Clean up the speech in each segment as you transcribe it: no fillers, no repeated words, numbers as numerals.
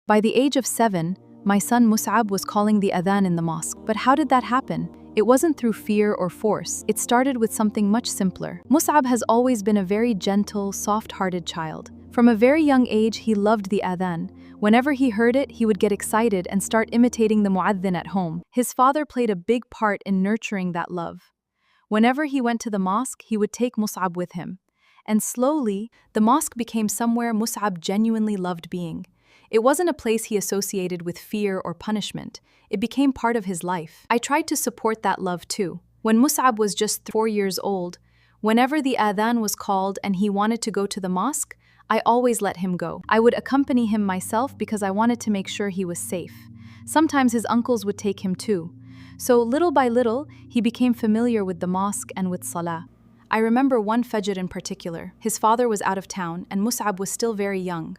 By the age of 7, my son Mus'ab was calling the adhan in the mosque. But how did that happen? It wasn't through fear or force. It started with something much simpler. Mus'ab has always been a very gentle, soft-hearted child. From a very young age, he loved the adhan. Whenever he heard it, he would get excited and start imitating the mu'adhin at home. His father played a big part in nurturing that love. Whenever he went to the mosque, he would take Mus'ab with him. And slowly, the mosque became somewhere Mus'ab genuinely loved being. It wasn't a place he associated with fear or punishment. It became part of his life. I tried to support that love too. When Mus'ab was just 4 years old, whenever the adhan was called and he wanted to go to the mosque, I always let him go. I would accompany him myself because I wanted to make sure he was safe. Sometimes his uncles would take him too. So little by little, he became familiar with the mosque and with salah. I remember one Fajr in particular. His father was out of town and Mus'ab was still very young.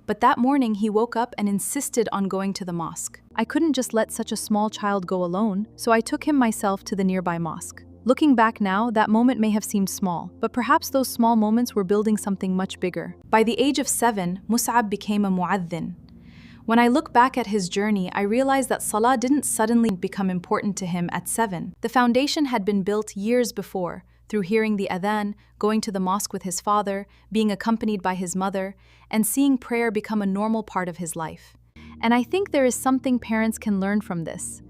But that morning he woke up and insisted on going to the mosque. I couldn't just let such a small child go alone, so I took him myself to the nearby mosque. Looking back now, that moment may have seemed small, but perhaps those small moments were building something much bigger. By the age of 7, Mus'ab became a mu'adhin. When I look back at his journey, I realize that salah didn't suddenly become important to him at 7. The foundation had been built years before, through hearing the adhan, going to the mosque with his father, being accompanied by his mother, and seeing prayer become a normal part of his life. And I think there is something parents can learn from this.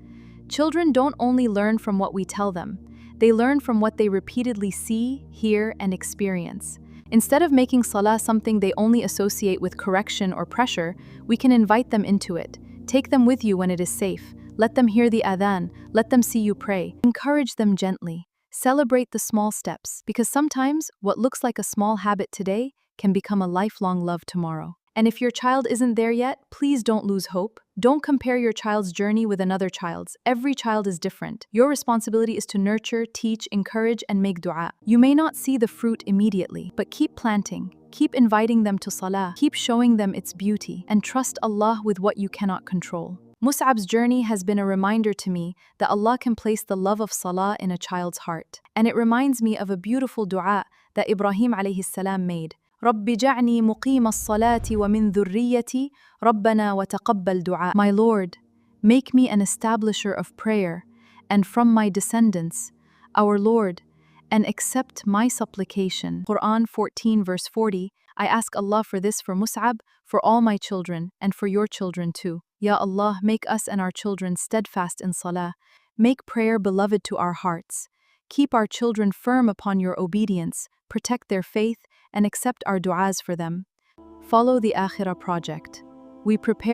Children don't only learn from what we tell them, they learn from what they repeatedly see, hear, and experience. Instead of making salah something they only associate with correction or pressure, we can invite them into it. Take them with you when it is safe. Let them hear the adhan. Let them see you pray. Encourage them gently. Celebrate the small steps, because sometimes what looks like a small habit today can become a lifelong love tomorrow. And if your child isn't there yet, please don't lose hope. Don't compare your child's journey with another child's. Every child is different. Your responsibility is to nurture, teach, encourage, and make dua. You may not see the fruit immediately, but keep planting. Keep inviting them to salah. Keep showing them its beauty, and trust Allah with what you cannot control. Mus'ab's journey has been a reminder to me that Allah can place the love of salah in a child's heart. And it reminds me of a beautiful dua that Ibrahim alayhi salam made. رَبِّ جَعْنِي مُقِيمَ الصَّلَاةِ وَمِن ذُرِّيَّتِي رَبَّنَا وَتَقَبَّلْ دُعَاء. My Lord, make me an establisher of prayer, and from my descendants, our Lord, and accept my supplication. Quran 14 verse 40. I ask Allah for this for Mus'ab, for all my children, and for your children too. Ya Allah, make us and our children steadfast in salah. Make prayer beloved to our hearts. Keep our children firm upon your obedience, protect their faith, and accept our du'as for them. Follow the Akhirah project. We prepare